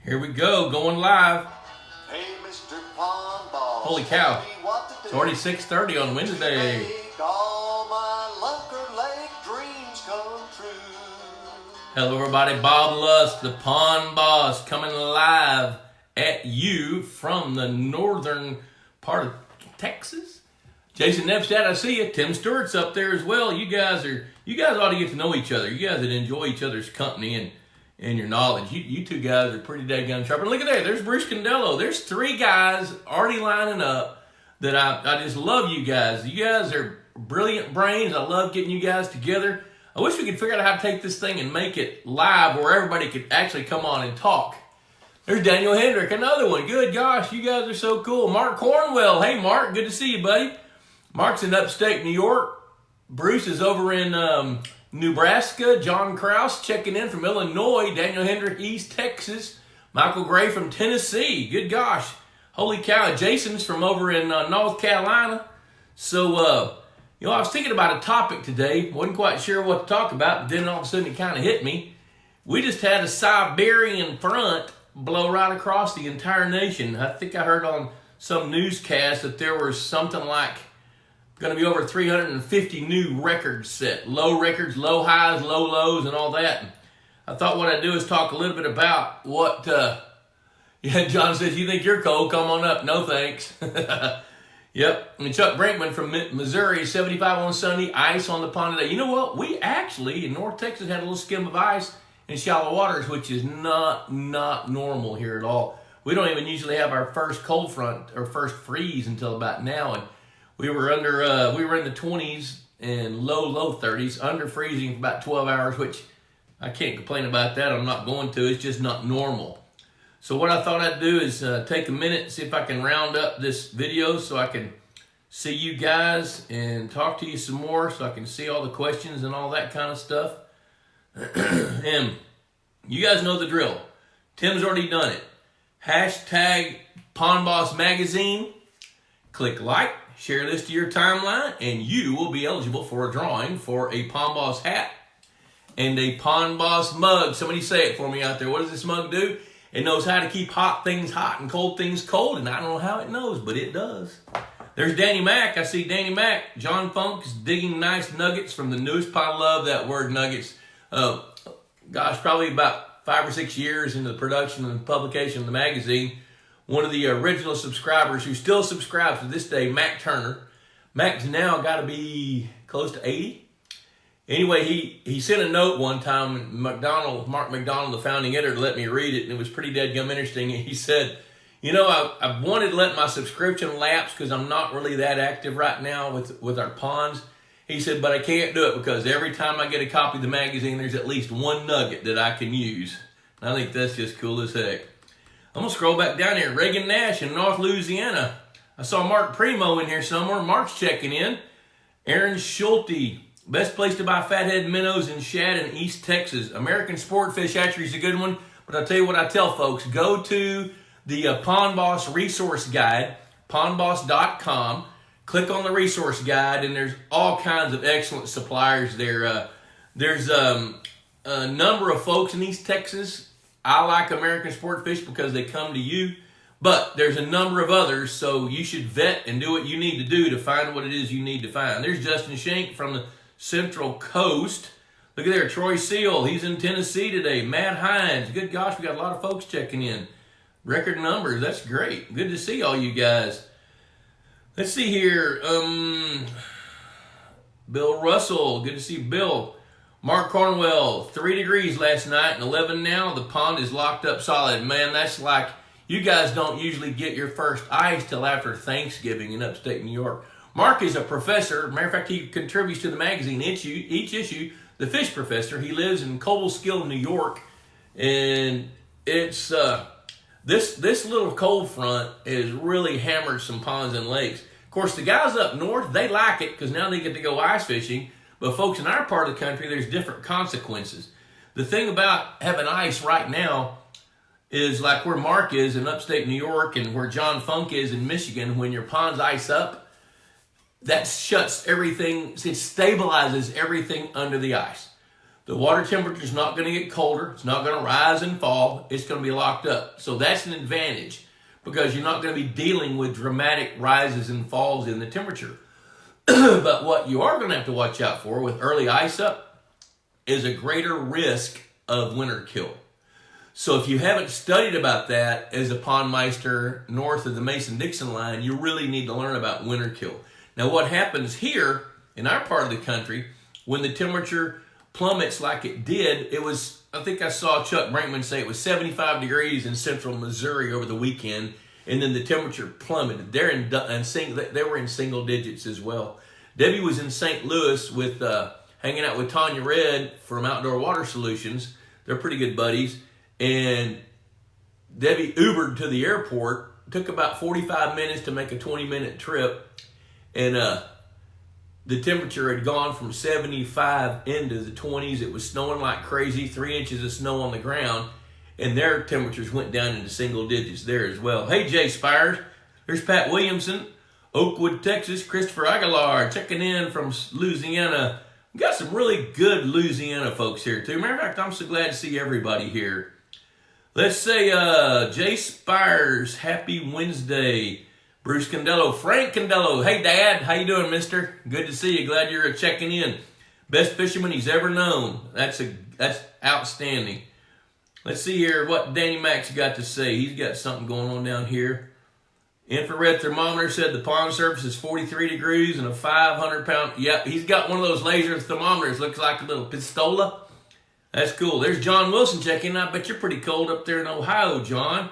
Here we go, going live. Hey, Mr. Pond Boss. Holy cow. Tell me what to do. It's already 6:30 on Wednesday. Make all my Lunker Lake dreams come true. Hello everybody, Bob Lusk, the Pond Boss, coming live at you from the northern part of Texas. Jason Nepstad, I see you. Tim Stewart's up there as well. You guys ought to get to know each other. You guys that enjoy each other's company and your knowledge. You two guys are pretty daggone sharp. And look at there, there's Bruce Condello. There's three guys already lining up that I just love you guys. You guys are brilliant brains. I love getting you guys together. I wish we could figure out how to take this thing and make it live where everybody could actually come on and talk. There's Daniel Hendrick, another one. Good gosh, you guys are so cool. Mark Cornwell. Hey, Mark, good to see you, buddy. Mark's in upstate New York. Bruce is over in Nebraska. John Krause checking in from Illinois. Daniel Hendrick, East Texas. Michael Gray from Tennessee. Good gosh. Holy cow. Jason's from over in North Carolina. So, I was thinking about a topic today. Wasn't quite sure what to talk about, but then all of a sudden it kind of hit me. We just had a Siberian front blow right across the entire nation. I think I heard on some newscast that there was something like going to be over 350 new records set. Low records, low highs, low lows, and all that. And I thought what I'd do is talk a little bit about what, John says, you think you're cold? Come on up. No, thanks. Yep. And Chuck Brinkman from Missouri, 75 on Sunday, ice on the pond today. You know what? We actually, in North Texas, had a little skim of ice in shallow waters, which is not normal here at all. We don't even usually have our first cold front or first freeze until about now. And we were in the 20s and low 30s, under freezing for about 12 hours, which I can't complain about that. I'm not going to. It's just not normal. So what I thought I'd do is take a minute, see if I can round up this video so I can see you guys and talk to you some more so I can see all the questions and all that kind of stuff. And you guys know the drill. Tim's already done it. Hashtag Pond Boss Magazine. Click like, share this to your timeline, and you will be eligible for a drawing for a Pond Boss hat and a Pond Boss mug. Somebody say it for me out there. What does this mug do? It knows how to keep hot things hot and cold things cold, and I don't know how it knows, but it does. There's Danny Mac. I see Danny Mac. John Funk's digging nice nuggets from the newest. I love that word, nuggets. Probably about 5 or 6 years into the production and publication of the magazine. One of the original subscribers who still subscribes to this day, Mac Turner. Mac's now got to be close to 80. Anyway, he sent a note one time, Mark McDonald, the founding editor, let me read it, and it was pretty deadgum interesting. He said, I wanted to let my subscription lapse because I'm not really that active right now with our ponds. He said, but I can't do it because every time I get a copy of the magazine, there's at least one nugget that I can use. And I think that's just cool as heck. I'm going to scroll back down here. Reagan Nash in North Louisiana. I saw Mark Primo in here somewhere. Mark's checking in. Aaron Schulte. Best place to buy fathead minnows and shad in East Texas. American Sport Fish Hatchery is a good one. But I'll tell you what I tell folks. Go to the Pond Boss resource guide, pondboss.com. Click on the resource guide, and there's all kinds of excellent suppliers there. There's a number of folks in East Texas. I like American Sport Fish because they come to you. But there's a number of others, so you should vet and do what you need to do to find what it is you need to find. There's Justin Schenck from the Central Coast. Look at there, Troy Seal. He's in Tennessee today. Matt Hines. Good gosh, we got a lot of folks checking in. Record numbers. That's great. Good to see all you guys. Let's see here. Bill Russell. Good to see Bill. Mark Cornwell. 3 degrees last night and 11 now. The pond is locked up solid. Man, that's like, you guys don't usually get your first ice till after Thanksgiving in upstate New York. Mark is a professor. Matter of fact, he contributes to the magazine each issue, The Fish Professor. He lives in Cobleskill, New York, and it's this little cold front has really hammered some ponds and lakes. Of course, the guys up north, they like it because now they get to go ice fishing, but folks in our part of the country, there's different consequences. The thing about having ice right now is like where Mark is in upstate New York and where John Funk is in Michigan. When your ponds ice up, that shuts everything, it stabilizes everything under the ice. The water temperature is not going to get colder. It's not going to rise and fall. It's going to be locked up. So that's an advantage because you're not going to be dealing with dramatic rises and falls in the temperature. But what you are going to have to watch out for with early ice up is a greater risk of winter kill. So if you haven't studied about that as a pondmeister north of the Mason-Dixon line, you really need to learn about winter kill. Now what happens here in our part of the country, when the temperature plummets like it did, it was, I think I saw Chuck Brinkman say it was 75 degrees in central Missouri over the weekend, and then the temperature plummeted. They were in single digits as well. Debbie was in St. Louis with hanging out with Tanya Red from Outdoor Water Solutions. They're pretty good buddies. And Debbie Ubered to the airport. Took about 45 minutes to make a 20-minute trip. And the temperature had gone from 75 into the 20s. It was snowing like crazy, 3 inches of snow on the ground. And their temperatures went down into single digits there as well. Hey, Jay Spires. There's Pat Williamson, Oakwood, Texas. Christopher Aguilar checking in from Louisiana. We got some really good Louisiana folks here, too. Matter of fact, I'm so glad to see everybody here. Let's say Jay Spires, happy Wednesday. Bruce Condello, Frank Condello. Hey, Dad. How you doing, mister? Good to see you. Glad you're checking in. Best fisherman he's ever known. That's outstanding. Let's see here what Danny Mack's got to say. He's got something going on down here. Infrared thermometer said the pond surface is 43 degrees and a 500-pound. Yep, he's got one of those laser thermometers. Looks like a little pistola. That's cool. There's John Wilson checking in. I bet you're pretty cold up there in Ohio, John.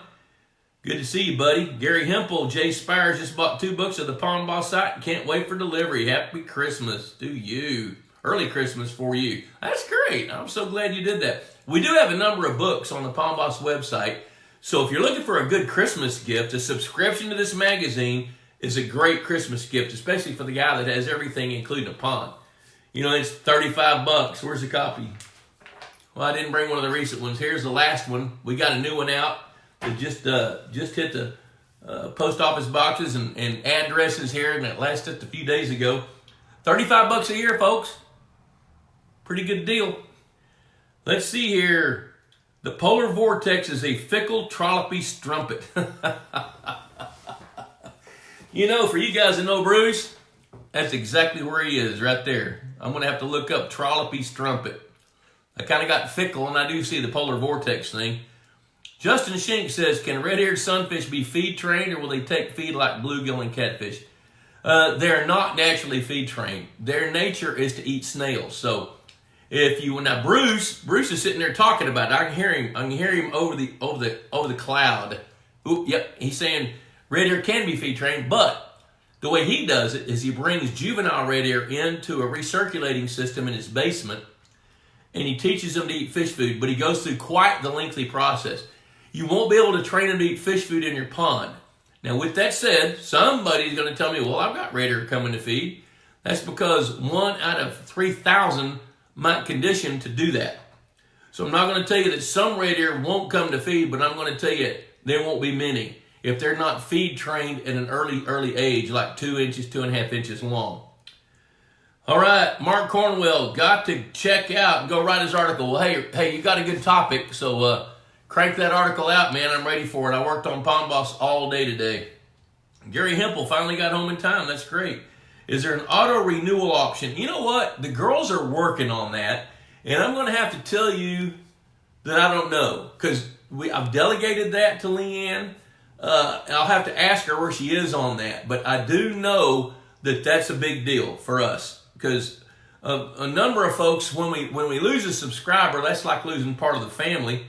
Good to see you, buddy. Gary Hempel, Jay Spires just bought 2 books of the Pond Boss site. Can't wait for delivery. Happy Christmas to you. Early Christmas for you. That's great. I'm so glad you did that. We do have a number of books on the Pond Boss website. So if you're looking for a good Christmas gift, a subscription to this magazine is a great Christmas gift, especially for the guy that has everything, including a pond. You know, it's $35. Where's the copy? Well, I didn't bring one of the recent ones. Here's the last one. We got a new one out that just hit the post office boxes and addresses here, and it last just a few days ago. $35 a year, folks. Pretty good deal. Let's see here. The polar vortex is a fickle, trollopy strumpet. You know, for you guys that know Bruce, that's exactly where he is, right there. I'm going to have to look up trollopy strumpet. I kind of got fickle, and I do see the polar vortex thing. Justin Schenck says, can red-eared sunfish be feed-trained, or will they take feed like bluegill and catfish? They're not naturally feed-trained. Their nature is to eat snails. So if you now Bruce is sitting there talking about it. I can hear him over the cloud. Ooh, yep, he's saying red ear can be feed trained, but the way he does it is he brings juvenile red ear into a recirculating system in his basement, and he teaches them to eat fish food, but he goes through quite the lengthy process. You won't be able to train them to eat fish food in your pond. Now, with that said, somebody's going to tell me, well, I've got red ear coming to feed. That's because 1 out of 3,000 might condition to do that. So I'm not going to tell you that some red ear won't come to feed, but I'm going to tell you there won't be many if they're not feed trained at an early age, like 2 inches, 2.5 inches long. All right, Mark Cornwell, got to check out and go write his article. Well, hey, you got a good topic, so crank that article out, man. I'm ready for it. I worked on Pond Boss all day today. Gary Hempel finally got home in time. That's great. Is there an auto renewal option? You know what? The girls are working on that, and I'm going to have to tell you that I don't know, because I've delegated that to Leanne. I'll have to ask her where she is on that, but I do know that that's a big deal for us, because a number of folks, when we lose a subscriber, that's like losing part of the family,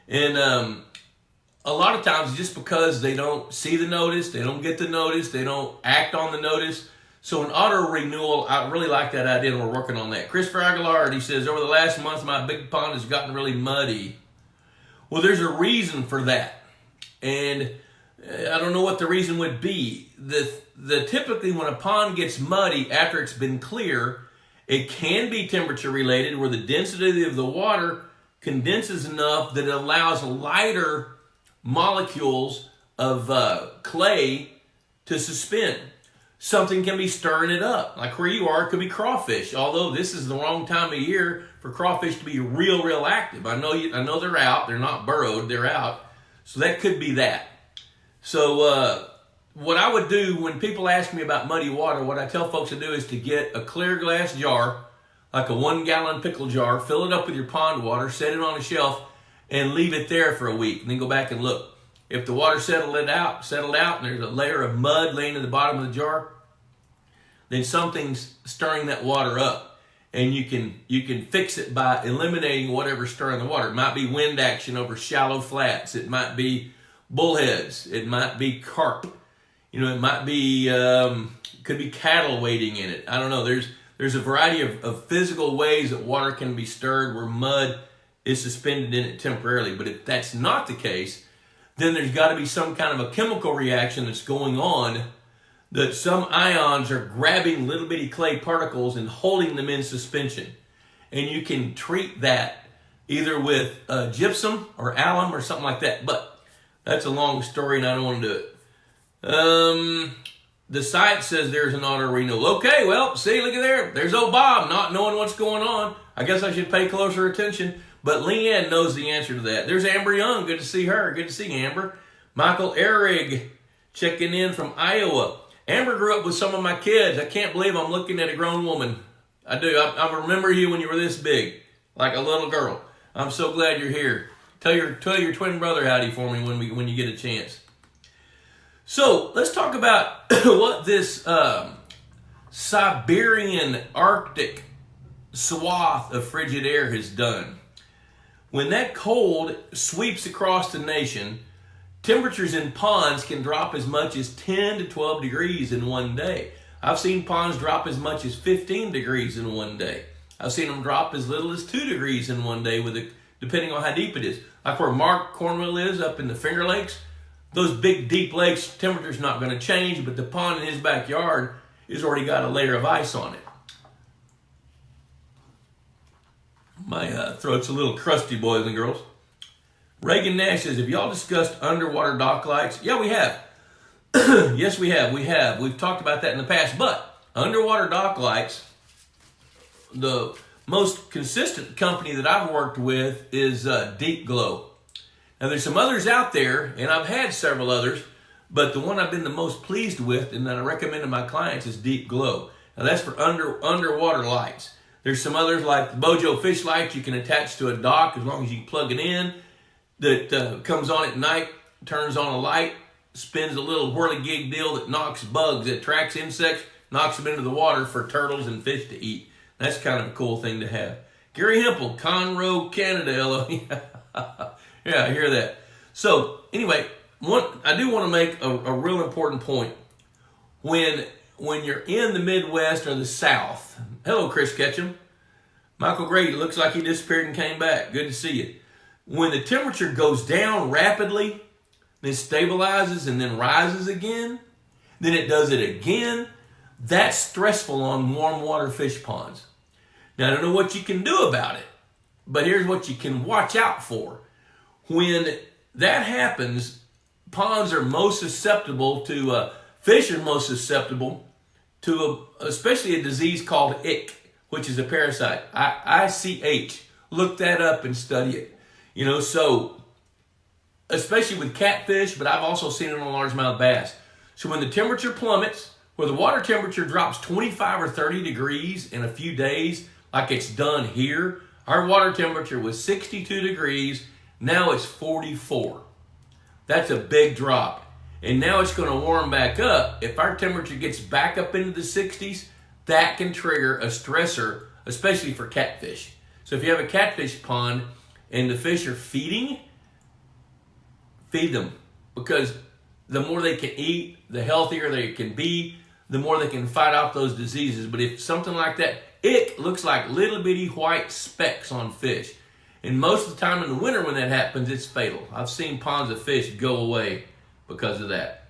and a lot of times just because they don't see the notice, they don't get the notice, they don't act on the notice. So an auto renewal, I really like that idea, and we're working on that. Christopher Aguilar, he says, over the last month, my big pond has gotten really muddy. Well, there's a reason for that, and I don't know what the reason would be. Typically, when a pond gets muddy after it's been clear, it can be temperature related, where the density of the water condenses enough that it allows lighter molecules of clay to suspend. Something can be stirring it up. Like where you are, it could be crawfish. Although this is the wrong time of year for crawfish to be real active. I know they're out. They're not burrowed. They're out. So that could be that. So what I would do when people ask me about muddy water, what I tell folks to do is to get a clear glass jar, like a 1 gallon pickle jar, fill it up with your pond water, set it on a shelf, and leave it there for a week. And then go back and look. If the water settled out, and there's a layer of mud laying in the bottom of the jar, then something's stirring that water up. And you can fix it by eliminating whatever's stirring the water. It might be wind action over shallow flats. It might be bullheads. It might be carp. It might be could be cattle wading in it. I don't know. There's a variety of physical ways that water can be stirred where mud is suspended in it temporarily. But if that's not the case, then there's got to be some kind of a chemical reaction that's going on, that some ions are grabbing little bitty clay particles and holding them in suspension. And you can treat that either with gypsum or alum or something like that. But that's a long story and I don't want to do it. The site says there's an auto renewal. Okay, well, see, look at there. There's old Bob not knowing what's going on. I guess I should pay closer attention. But Leanne knows the answer to that. There's Amber Young. Good to see her. Good to see Amber. Michael Ehrig checking in from Iowa. Amber grew up with some of my kids. I can't believe I'm looking at a grown woman. I do. I remember you when you were this big, like a little girl. I'm so glad you're here. Tell your twin brother howdy for me when you get a chance. So let's talk about what this Siberian Arctic swath of frigid air has done. When that cold sweeps across the nation, temperatures in ponds can drop as much as 10 to 12 degrees in one day. I've seen ponds drop as much as 15 degrees in one day. I've seen them drop as little as 2 degrees in one day, depending on how deep it is. Like where Mark Cornwell is up in the Finger Lakes, those big deep lakes, temperature's not going to change, but the pond in his backyard has already got a layer of ice on it. My throat's a little crusty, boys and girls. Reagan Nash says, have y'all discussed underwater dock lights? Yeah, we have. Yes, we have. We've talked about that in the past. But underwater dock lights, the most consistent company that I've worked with is Deep Glow. Now, there's some others out there, and I've had several others, but the one I've been the most pleased with and that I recommend to my clients is Deep Glow. Now, that's for underwater lights. There's some others like the Bojo fish lights you can attach to a dock as long as you plug it in. That comes on at night, turns on a light, spins a little whirligig deal that knocks bugs, that attracts insects, knocks them into the water for turtles and fish to eat. That's kind of a cool thing to have. Gary Hempel, Conroe, Canada, Yeah, I hear that. So anyway, I do want to make a real important point. When you're in the Midwest or the South, hello, Chris Ketchum. Michael Grady, looks like he disappeared and came back. Good to see you. When the temperature goes down rapidly, then stabilizes and then rises again, then it does it again, that's stressful on warm water fish ponds. Now, I don't know what you can do about it, but here's what you can watch out for. When that happens, ponds are most susceptible to, fish are most susceptible to especially a disease called ick, which is a parasite, ICH. Look that up and study it. So especially with catfish, but I've also seen it on largemouth bass. So when the temperature plummets, where the water temperature drops 25 or 30 degrees in a few days, like it's done here, our water temperature was 62 degrees, now it's 44. That's a big drop. And now it's going to warm back up. If our temperature gets back up into the 60s, that can trigger a stressor, especially for catfish. So if you have a catfish pond and the fish are feeding, feed them. Because the more they can eat, the healthier they can be, the more they can fight off those diseases. But if something like that, it looks like little bitty white specks on fish. And most of the time in the winter when that happens, it's fatal. I've seen ponds of fish go away because of that.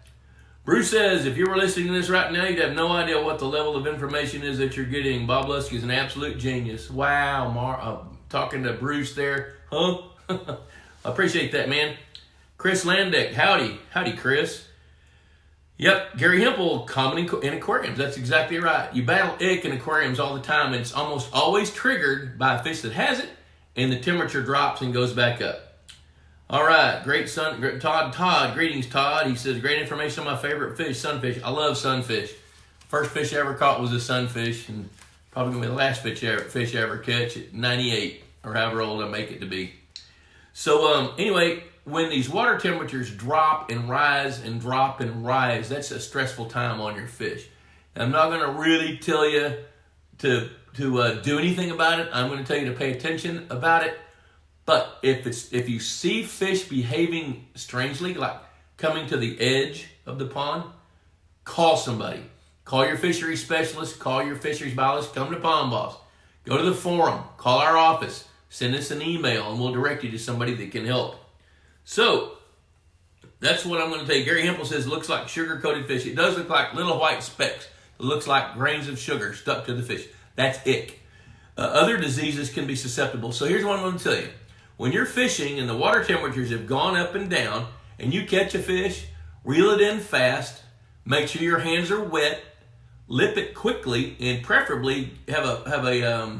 Bruce says, if you were listening to this right now, you'd have no idea what the level of information is that you're getting. Bob Lusk is an absolute genius. Wow, talking to Bruce there. Huh? I appreciate that, man. Chris Landeck, howdy. Howdy, Chris. Yep, Gary Hempel, common in aquariums. That's exactly right. You battle ick in aquariums all the time, and it's almost always triggered by a fish that has it, and the temperature drops and goes back up. All right, Todd, greetings, Todd. He says, great information on my favorite fish, sunfish. I love sunfish. First fish I ever caught was a sunfish, and probably going to be the last fish I ever catch at 98, or however old I make it to be. So anyway, when these water temperatures drop and rise and drop and rise, that's a stressful time on your fish. I'm not going to really tell you to do anything about it. I'm going to tell you to pay attention about it. But if you see fish behaving strangely, like coming to the edge of the pond, call somebody. Call your fisheries specialist. Call your fisheries biologist. Come to Pond Boss. Go to the forum. Call our office. Send us an email, and we'll direct you to somebody that can help. So, that's what I'm going to tell you. Gary Hempel says, looks like sugar-coated fish. It does look like little white specks. It looks like grains of sugar stuck to the fish. That's ick. Other diseases can be susceptible. So here's what I'm going to tell you. When you're fishing and the water temperatures have gone up and down, and you catch a fish, reel it in fast, make sure your hands are wet, lip it quickly, and preferably have a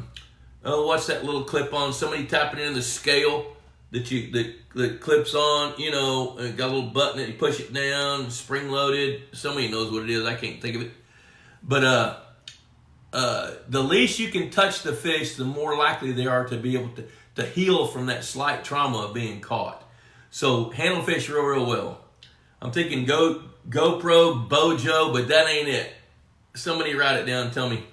what's that little clip on? Somebody tapping in the scale that clips on, and got a little button that you push it down, spring loaded. Somebody knows what it is. I can't think of it. But the least you can touch the fish, the more likely they are to be able to heal from that slight trauma of being caught. So handle fish real well. I'm thinking GoPro, Bojo, but that ain't it. Somebody write it down and tell me.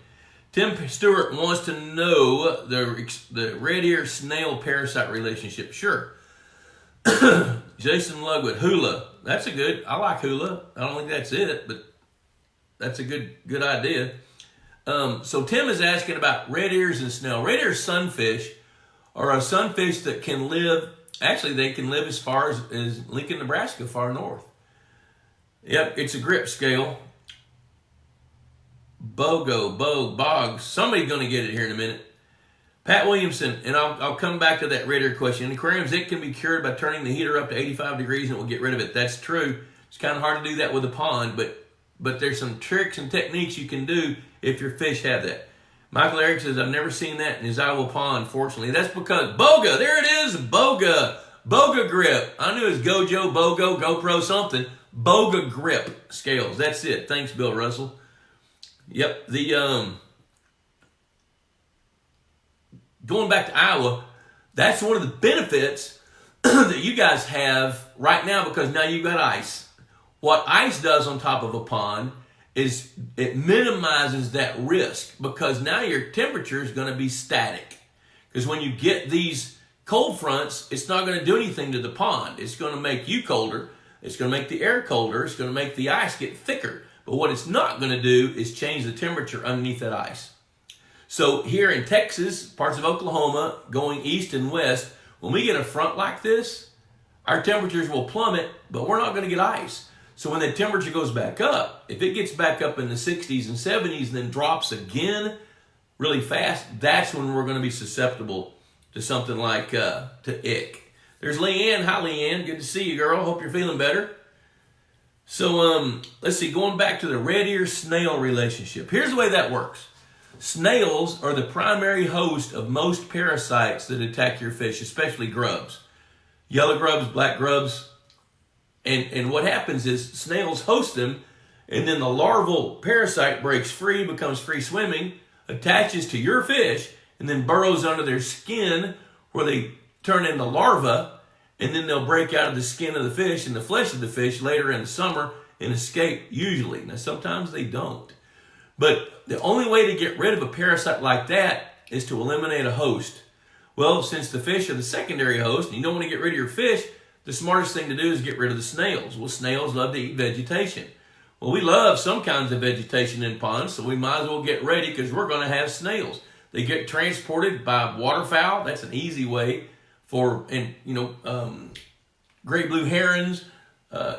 Tim Stewart wants to know the red ear snail parasite relationship. Sure. Jason Lugwood, hula. That's I like hula. I don't think that's it, but that's a good idea. So Tim is asking about red ears and snail. Red ear sunfish are a sunfish that can live, actually they can live as far as Lincoln, Nebraska, far north. Yep, it's a grip scale. Bog, somebody's going to get it here in a minute. Pat Williamson, and I'll come back to that red ear question. In aquariums, it can be cured by turning the heater up to 85 degrees and it will get rid of it. That's true. It's kind of hard to do that with a pond, but there's some tricks and techniques you can do if your fish have that. Michael Eric says, I've never seen that in his Iowa pond, fortunately. That's because Boga, there it is, Boga grip. I knew it was Gojo, Bogo, GoPro something. Boga grip scales. That's it. Thanks, Bill Russell. Yep, going back to Iowa, that's one of the benefits that you guys have right now because now you've got ice. What ice does on top of a pond is it minimizes that risk because now your temperature is going to be static. Because when you get these cold fronts, it's not going to do anything to the pond. It's going to make you colder. It's going to make the air colder. It's going to make the ice get thicker. But what it's not going to do is change the temperature underneath that ice. So here in Texas, parts of Oklahoma, going east and west, when we get a front like this, our temperatures will plummet, but we're not going to get ice. So when the temperature goes back up, if it gets back up in the 60s and 70s and then drops again really fast, that's when we're going to be susceptible to something like to ick. There's Leanne. Hi, Leanne. Good to see you, girl. Hope you're feeling better. So let's see, going back to the red ear snail relationship. Here's the way that works. Snails are the primary host of most parasites that attack your fish, especially grubs. Yellow grubs, black grubs. And what happens is snails host them, and then the larval parasite breaks free, becomes free swimming, attaches to your fish, and then burrows under their skin where they turn into larvae. And then they'll break out of the skin of the fish and the flesh of the fish later in the summer and escape usually. Now, sometimes they don't. But the only way to get rid of a parasite like that is to eliminate a host. Well, since the fish are the secondary host and you don't want to get rid of your fish, the smartest thing to do is get rid of the snails. Well, snails love to eat vegetation. Well, we love some kinds of vegetation in ponds, so we might as well get ready because we're going to have snails. They get transported by waterfowl. That's an easy way. Great blue herons,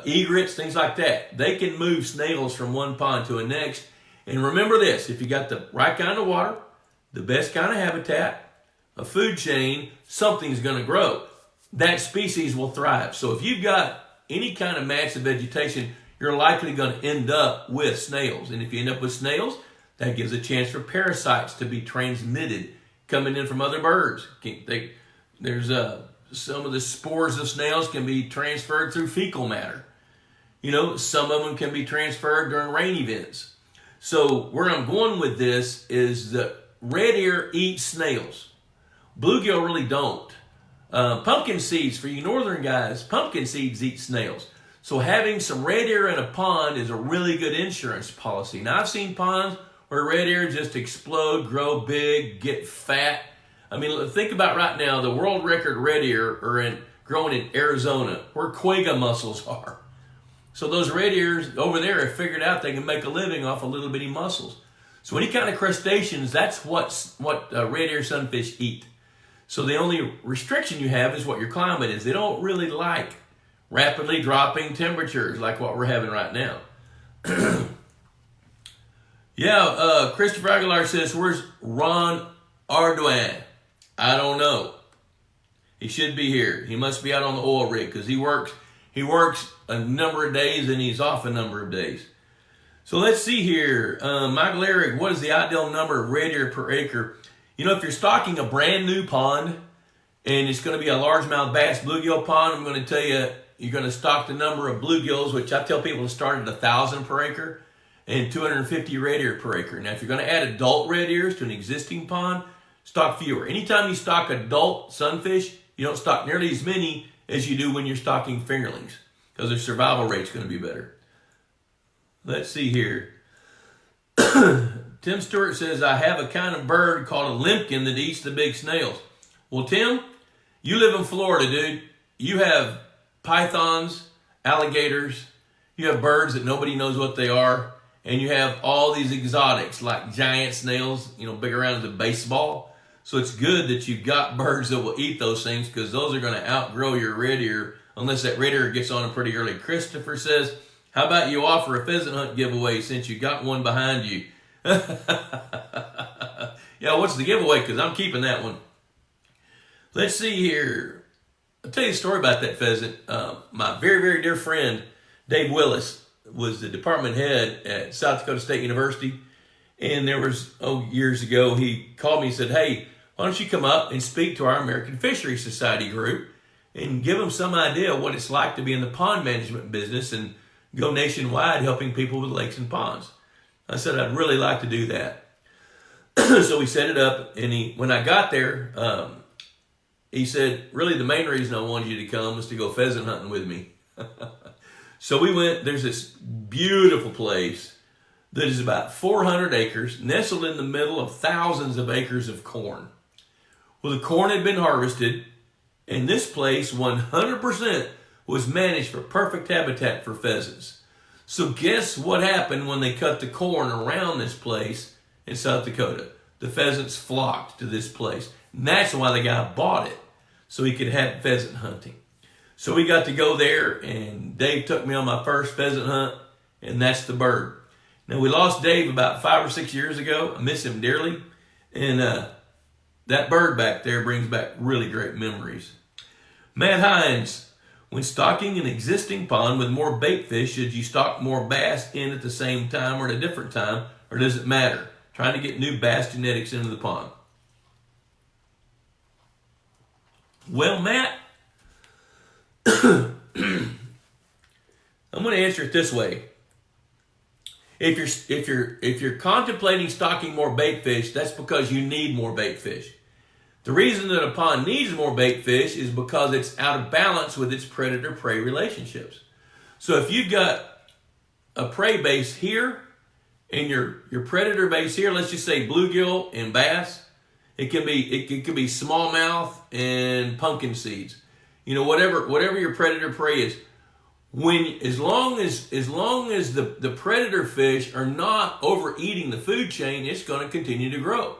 egrets, things like that. They can move snails from one pond to the next. And remember this, if you got the right kind of water, the best kind of habitat, a food chain, something's going to grow. That species will thrive. So if you've got any kind of match of vegetation, you're likely going to end up with snails. And if you end up with snails, that gives a chance for parasites to be transmitted coming in from other birds. There's some of the spores of snails can be transferred through fecal matter. Some of them can be transferred during rain events. So where I'm going with this is that red ear eats snails. Bluegill really don't. Pumpkin seeds, for you northern guys, pumpkin seeds eat snails. So having some red ear in a pond is a really good insurance policy. Now I've seen ponds where red ear just explode, grow big, get fat. I mean, think about right now, the world record red ear are growing in Arizona, where quagga mussels are. So those red ears over there have figured out they can make a living off of little bitty mussels. So any kind of crustaceans, that's what red ear sunfish eat. So the only restriction you have is what your climate is. They don't really like rapidly dropping temperatures like what we're having right now. Christopher Aguilar says, where's Ron Ardoin? I don't know. He should be here. He must be out on the oil rig because he works a number of days and he's off a number of days. So let's see here. Michael Eric, what is the ideal number of red ear per acre? If you're stocking a brand new pond and it's going to be a largemouth bass bluegill pond, I'm going to tell you, you're going to stock the number of bluegills, which I tell people to start at 1,000 per acre and 250 red ear per acre. Now, if you're going to add adult red ears to an existing pond, stock fewer. Anytime you stock adult sunfish, you don't stock nearly as many as you do when you're stocking fingerlings because their survival rate's going to be better. Let's see here. Tim Stewart says, I have a kind of bird called a limpkin that eats the big snails. Well, Tim, you live in Florida, dude. You have pythons, alligators, you have birds that nobody knows what they are, and you have all these exotics like giant snails, big around as a baseball. So it's good that you've got birds that will eat those things because those are going to outgrow your red ear unless that red ear gets on them pretty early. Christopher says, how about you offer a pheasant hunt giveaway since you got one behind you? Yeah, what's the giveaway? Because I'm keeping that one. Let's see here. I'll tell you a story about that pheasant. My very, very dear friend, Dave Willis, was the department head at South Dakota State University. And there was, years ago, he called me and said, hey, why don't you come up and speak to our American Fisheries Society group and give them some idea of what it's like to be in the pond management business and go nationwide helping people with lakes and ponds. I said, I'd really like to do that. So we set it up, and when I got there, he said, really the main reason I wanted you to come was to go pheasant hunting with me. So we went. There's this beautiful place that is about 400 acres, nestled in the middle of thousands of acres of corn. Well, the corn had been harvested, and this place 100% was managed for perfect habitat for pheasants. So guess what happened when they cut the corn around this place in South Dakota? The pheasants flocked to this place. And that's why the guy bought it, so he could have pheasant hunting. So we got to go there, and Dave took me on my first pheasant hunt, and that's the bird. Now, we lost Dave about 5 or 6 years ago. I miss him dearly. And that bird back there brings back really great memories. Matt Hines, when stocking an existing pond with more bait fish, should you stock more bass in at the same time or at a different time, or does it matter? Trying to get new bass genetics into the pond. Well, Matt, I'm going to answer it this way. If you're contemplating stocking more bait fish, that's because you need more bait fish. The reason that a pond needs more bait fish is because it's out of balance with its predator-prey relationships. So if you've got a prey base here and your predator base here, let's just say bluegill and bass, it could be smallmouth and pumpkin seeds. Whatever your predator-prey is. As long as the predator fish are not overeating the food chain, it's going to continue to grow.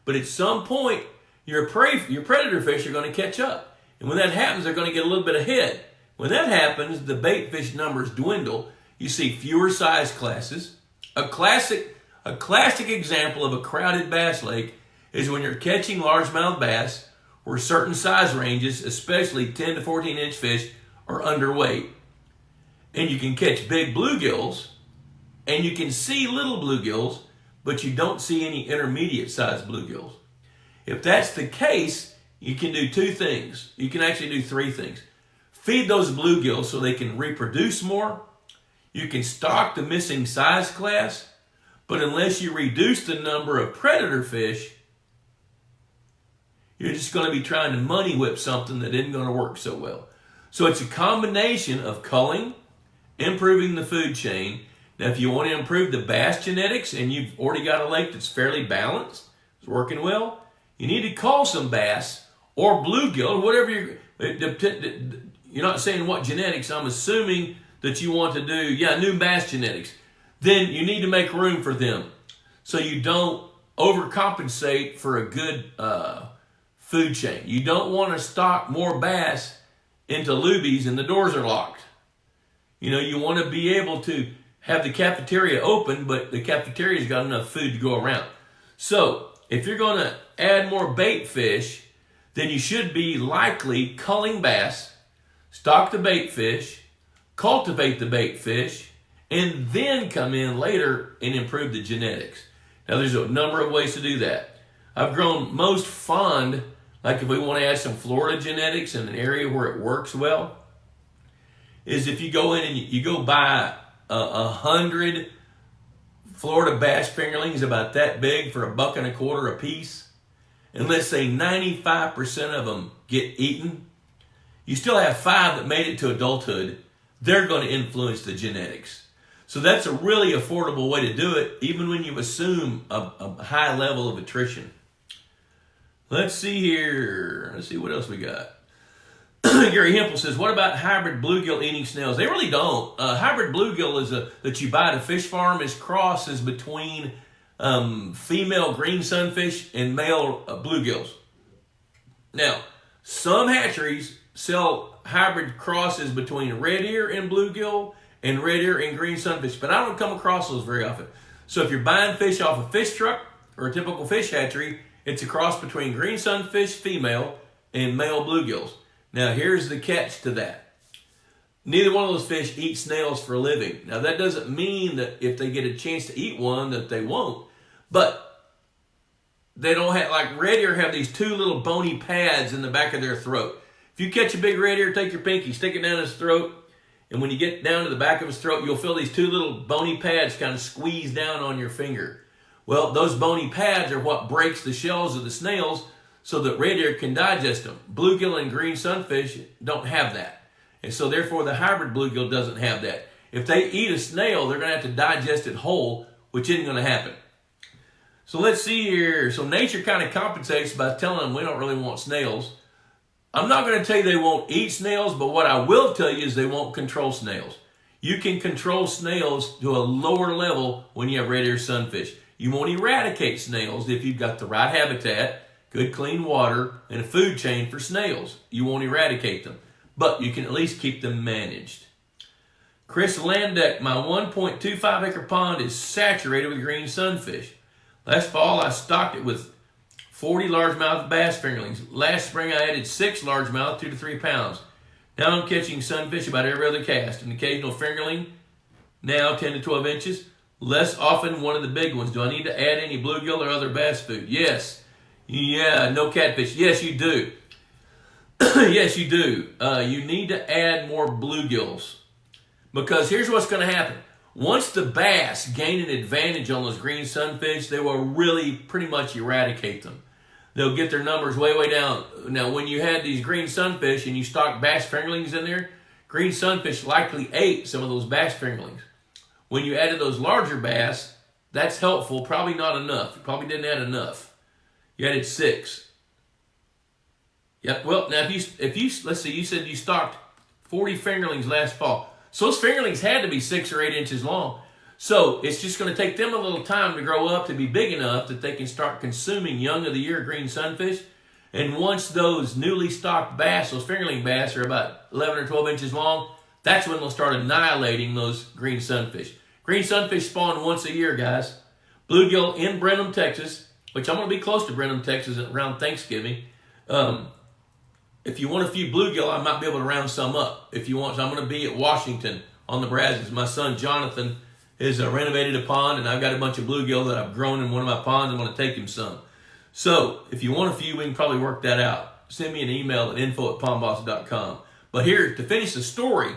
But at some point, your predator fish are going to catch up. And when that happens, they're going to get a little bit ahead. When that happens, the bait fish numbers dwindle. You see fewer size classes. A classic example of a crowded bass lake is when you're catching largemouth bass where certain size ranges, especially 10 to 14 inch fish, are underweight. and you can catch big bluegills, and you can see little bluegills, but you don't see any intermediate sized bluegills. If that's the case, you can do two things. You can actually do three things. Feed those bluegills so they can reproduce more. You can stock the missing size class, but unless you reduce the number of predator fish, you're just going to be trying to money whip something that isn't going to work so well. So it's a combination of culling, improving the food chain. Now, if you want to improve the bass genetics and you've already got a lake that's fairly balanced, it's working well, you need to cull some bass or bluegill, whatever you're not saying what genetics. I'm assuming that you want to do, new bass genetics. Then you need to make room for them so you don't overcompensate for a good food chain. You don't want to stock more bass into lubies and the doors are locked. You want to be able to have the cafeteria open, but the cafeteria's got enough food to go around. So if you're going to add more bait fish, then you should be likely culling bass, stock the bait fish, cultivate the bait fish, and then come in later and improve the genetics. Now, there's a number of ways to do that. I've grown most fond, like if we want to add some Florida genetics in an area where it works well, is if you go in and you go buy 100 Florida bass fingerlings about that big for $1.25 a piece, and let's say 95% of them get eaten, you still have 5 that made it to adulthood. They're going to influence the genetics. So that's a really affordable way to do it, even when you assume a high level of attrition. Let's see here. Let's see what else we got. Gary Hempel says, what about hybrid bluegill eating snails? They really don't. Hybrid bluegill is that you buy at a fish farm is crosses between female green sunfish and male bluegills. Now, some hatcheries sell hybrid crosses between red ear and bluegill and red ear and green sunfish, but I don't come across those very often. So if you're buying fish off a fish truck or a typical fish hatchery, it's a cross between green sunfish female and male bluegills. Now, here's the catch to that. Neither one of those fish eat snails for a living. Now, that doesn't mean that if they get a chance to eat one that they won't. But they don't have, like red ear have these 2 little bony pads in the back of their throat. If you catch a big red ear, take your pinky, stick it down his throat, and when you get down to the back of his throat, you'll feel these 2 little bony pads kind of squeeze down on your finger. Well, those bony pads are what breaks the shells of the snails so that red ear can digest them. Bluegill and green sunfish don't have that. And so therefore the hybrid bluegill doesn't have that. If they eat a snail, they're going to have to digest it whole, which isn't going to happen. So let's see here. So nature kind of compensates by telling them we don't really want snails. I'm not going to tell you they won't eat snails, but what I will tell you is they won't control snails. You can control snails to a lower level when you have red ear sunfish. You won't eradicate snails if you've got the right habitat, good clean water, and a food chain for snails. You won't eradicate them, but you can at least keep them managed. Chris Landeck, my 1.25 acre pond is saturated with green sunfish. Last fall, I stocked it with 40 largemouth bass fingerlings. Last spring, I added 6 largemouth, 2 to 3 pounds. Now I'm catching sunfish about every other cast. An occasional fingerling, now 10 to 12 inches. Less often one of the big ones. Do I need to add any bluegill or other bass food? Yes. Yeah, no catfish. Yes, you do. Yes, you do. You need to add more bluegills. Because here's what's going to happen. Once the bass gain an advantage on those green sunfish, they will really pretty much eradicate them. They'll get their numbers way, way down. Now, when you had these green sunfish and you stocked bass fingerlings in there, green sunfish likely ate some of those bass fingerlings. When you added those larger bass, that's helpful. Probably not enough. You probably didn't add enough. You added 6. Yep. Well, now if you let's see, you said you stocked 40 fingerlings last fall. So those fingerlings had to be 6 or 8 inches long. So it's just going to take them a little time to grow up to be big enough that they can start consuming young of the year green sunfish. And once those newly stocked bass, those fingerling bass, are about 11 or 12 inches long, that's when they'll start annihilating those green sunfish. Green sunfish spawn once a year, guys. Bluegill in Brenham, Texas, which I'm going to be close to Brenham, Texas around Thanksgiving. If you want a few bluegill, I might be able to round some up. If you want, so I'm going to be at Washington on the brazos. My son Jonathan has renovated a pond, and I've got a bunch of bluegill that I've grown in one of my ponds. I'm going to take him some. So if you want a few, we can probably work that out. Send me an email at info@pondboss.com. But here, to finish the story,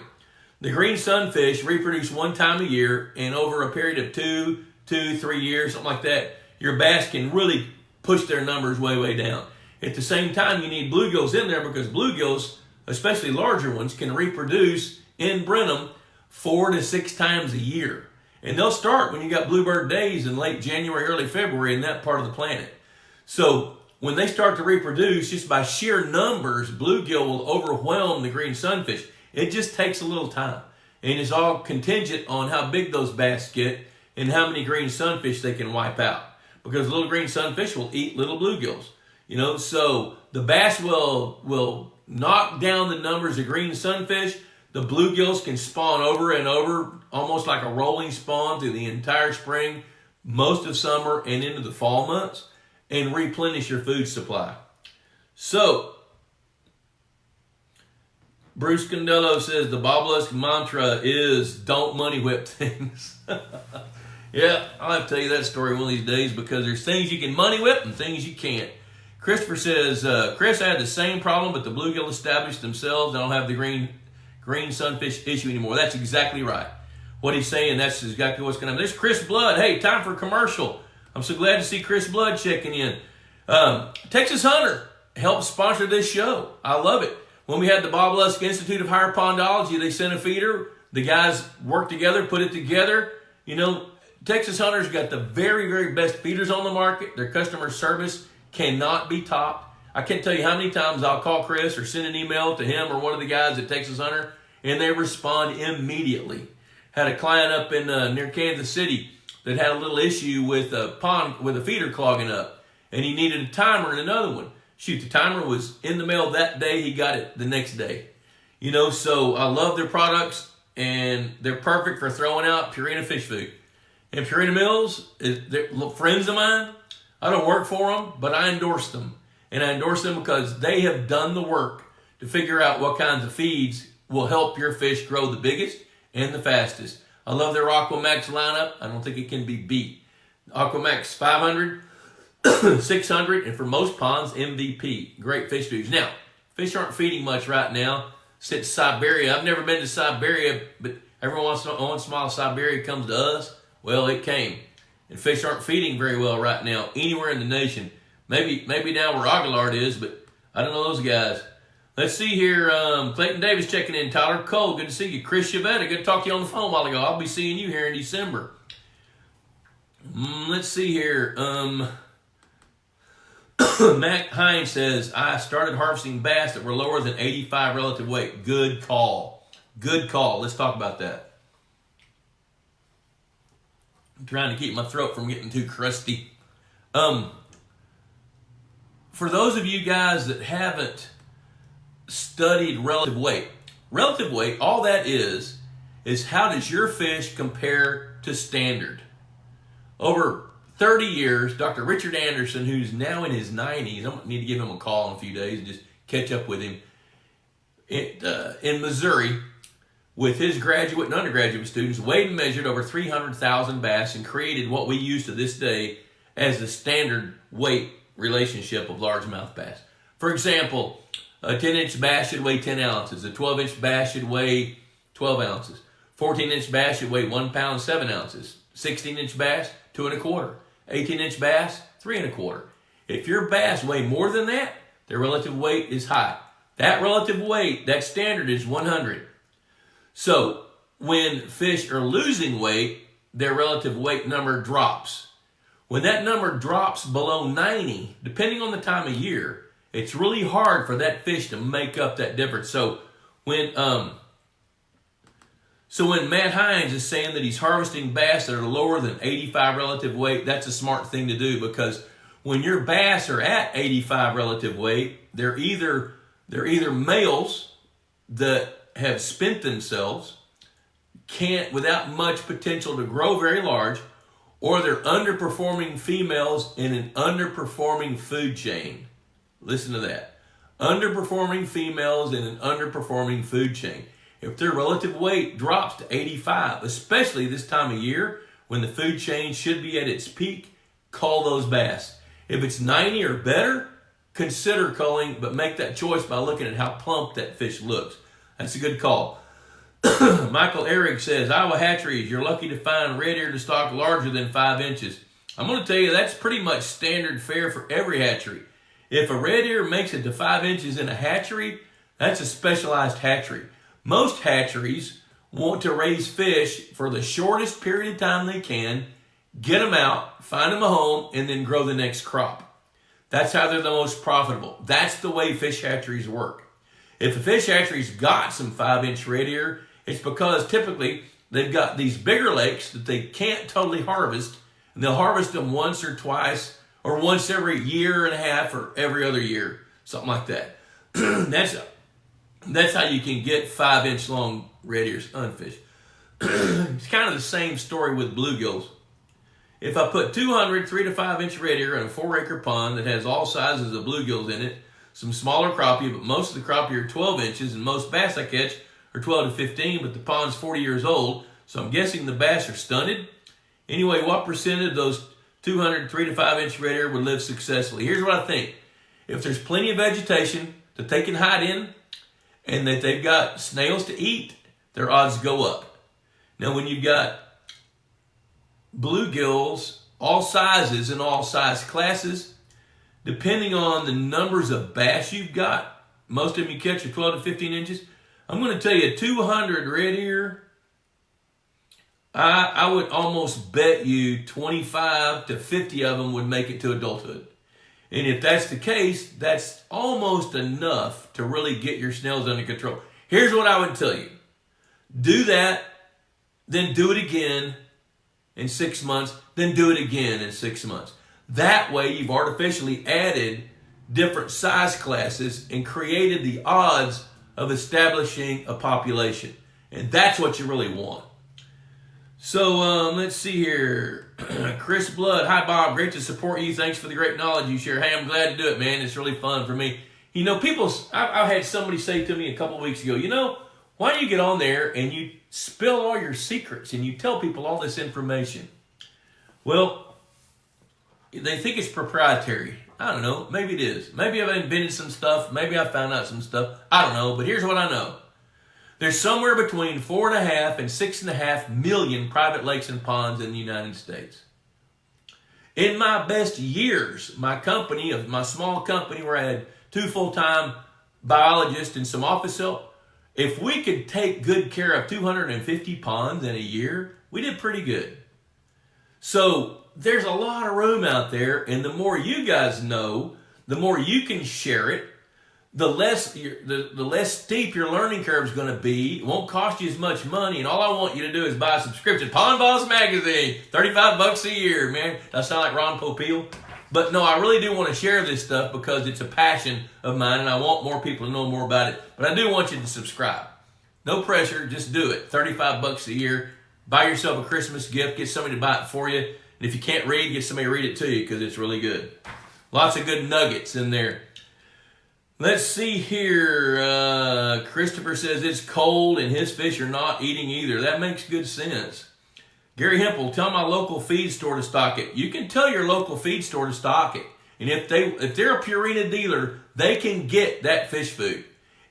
the green sunfish reproduce one time a year, and over a period of 3 years, something like that, your bass can really push their numbers way, way down. At the same time, you need bluegills in there because bluegills, especially larger ones, can reproduce in Brenham 4 to 6 times a year. And they'll start when you got bluebird days in late January, early February in that part of the planet. So when they start to reproduce, just by sheer numbers, bluegill will overwhelm the green sunfish. It just takes a little time. And it's all contingent on how big those bass get and how many green sunfish they can wipe out. Because little green sunfish will eat little bluegills. You know, so the bass will knock down the numbers of green sunfish. The bluegills can spawn over and over, almost like a rolling spawn through the entire spring, most of summer, and into the fall months, and replenish your food supply. So, Bruce Condello says the Bob Lusk mantra is don't money whip things. Yeah, I'll have to tell you that story one of these days because there's things you can money whip and things you can't. Christopher says, Chris, I had the same problem, but the bluegill established themselves. I don't have the green sunfish issue anymore. That's exactly right. What he's saying, that's exactly what's going to happen. There's Chris Blood. Hey, time for a commercial. I'm so glad to see Chris Blood checking in. Texas Hunter helped sponsor this show. I love it. When we had the Bob Lusk Institute of Higher Pondology, they sent a feeder. The guys worked together, put it together. You know, Texas Hunter's got the very, very best feeders on the market. Their customer service cannot be topped. I can't tell you how many times I'll call Chris or send an email to him or one of the guys at Texas Hunter, and they respond immediately. Had a client up in near Kansas City that had a little issue with a pond with a feeder clogging up, and he needed a timer and another one. Shoot, the timer was in the mail that day. He got it the next day. You know, so I love their products, and they're perfect for throwing out Purina fish food. And Purina Mills, they're friends of mine. I don't work for them, but I endorse them. And I endorse them because they have done the work to figure out what kinds of feeds will help your fish grow the biggest and the fastest. I love their Aquamax lineup. I don't think it can be beat. Aquamax 500, 600, and for most ponds, MVP. Great fish foods. Now, fish aren't feeding much right now since Siberia. I've never been to Siberia, but every once in a while Siberia comes to us. Well, it came. And fish aren't feeding very well right now anywhere in the nation. Maybe now where Aguilard is, but I don't know those guys. Let's see here. Clayton Davis checking in. Tyler Cole, good to see you. Chris Chavetta, good to talk to you on the phone a while ago. I'll be seeing you here in December. Let's see here. Matt Hines says, I started harvesting bass that were lower than 85 relative weight. Good call. Good call. Let's talk about that. I'm trying to keep my throat from getting too crusty. For those of you guys that haven't studied relative weight, all that is how does your fish compare to standard? Over 30 years, Dr. Richard Anderson, who's now in his 90s, I'm going to need to give him a call in a few days and just catch up with him, in Missouri, with his graduate and undergraduate students, weighed and measured over 300,000 bass and created what we use to this day as the standard weight relationship of largemouth bass. For example, a 10-inch bass should weigh 10 ounces. A 12-inch bass should weigh 12 ounces. 14-inch bass should weigh 1 pound 7 ounces. 16-inch bass, 2 1/4. 18-inch bass, 3 1/4. If your bass weigh more than that, their relative weight is high. That relative weight, that standard is 100. So when fish are losing weight, their relative weight number drops. When that number drops below 90, depending on the time of year, it's really hard for that fish to make up that difference. So when Matt Hines is saying that he's harvesting bass that are lower than 85 relative weight, that's a smart thing to do, because when your bass are at 85 relative weight, they're either males that have spent themselves, can't, without much potential to grow very large, or they're underperforming females in an underperforming food chain. Listen to that. Underperforming females in an underperforming food chain. If their relative weight drops to 85, especially this time of year when the food chain should be at its peak, cull those bass. If it's 90 or better, consider culling, but make that choice by looking at how plump that fish looks. That's a good call. Michael Eric says, Iowa hatcheries, you're lucky to find red ear to stock larger than 5 inches. I'm going to tell you that's pretty much standard fare for every hatchery. If a red ear makes it to 5 inches in a hatchery, that's a specialized hatchery. Most hatcheries want to raise fish for the shortest period of time they can, get them out, find them a home, and then grow the next crop. That's how they're the most profitable. That's the way fish hatcheries work. If a fish hatchery's got some 5-inch red ear, it's because typically they've got these bigger lakes that they can't totally harvest, and they'll harvest them once or twice, or once every year and a half, or every other year, something like that. That's how you can get 5-inch long red ears unfished. It's kind of the same story with bluegills. If I put 200 3 to 5 inch red ear in a 4-acre pond that has all sizes of bluegills in it, some smaller crappie, but most of the crappie are 12 inches, and most bass I catch are 12 to 15, but the pond's 40 years old, so I'm guessing the bass are stunted. Anyway, what percentage of those 200 3 to 5 inch red ear would live successfully? Here's what I think. If there's plenty of vegetation that they can hide in, and that they've got snails to eat, their odds go up. Now, when you've got bluegills, all sizes and all size classes, depending on the numbers of bass you've got, most of them you catch are 12 to 15 inches. I'm going to tell you, 200 red ear, I would almost bet you 25 to 50 of them would make it to adulthood. And if that's the case, that's almost enough to really get your snails under control. Here's what I would tell you. Do that, then do it again in 6 months, then do it again in 6 months. That way you've artificially added different size classes and created the odds of establishing a population. And that's what you really want. So let's see here. Chris Blood, hi Bob, great to support you. Thanks for the great knowledge you share. Hey, I'm glad to do it, man. It's really fun for me. You know, I've had somebody say to me a couple of weeks ago, why don't you get on there and you spill all your secrets and you tell people all this information? Well, they think it's proprietary. I don't know. Maybe it is. Maybe I've invented some stuff. Maybe I found out some stuff. I don't know. But here's what I know. There's somewhere between 4.5 and 6.5 million private lakes and ponds in the United States. In my best years, my small company where I had 2 full-time biologists and some office help, if we could take good care of 250 ponds in a year, we did pretty good. So there's a lot of room out there, and the more you guys know, the more you can share it, the less steep your learning curve is going to be. It won't cost you as much money, and all I want you to do is buy a subscription. Pond Boss Magazine, $35 a year, man. That sound like Ron Popeil? But no, I really do want to share this stuff because it's a passion of mine, and I want more people to know more about it. But I do want you to subscribe. No pressure, just do it. $35 a year. Buy yourself a Christmas gift. Get somebody to buy it for you. And if you can't read, get somebody to read it to you because it's really good. Lots of good nuggets in there. Let's see here. Christopher says it's cold and his fish are not eating either. That makes good sense. Gary Hempel, tell my local feed store to stock it. You can tell your local feed store to stock it. And if they're a Purina dealer, they can get that fish food.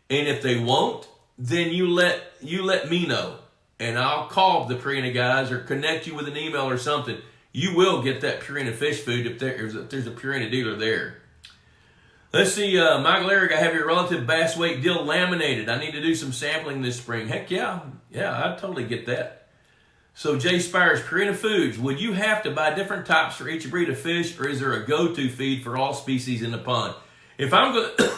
And if they won't, then you let me know. And I'll call the Purina guys or connect you with an email or something. You will get that Purina fish food if there's a Purina dealer there. Let's see, Michael Eric, I have your relative bass weight deal laminated. I need to do some sampling this spring. Heck yeah, I totally get that. So Jay Spires, Purina Foods, would you have to buy different types for each breed of fish, or is there a go-to feed for all species in the pond? If I'm going to,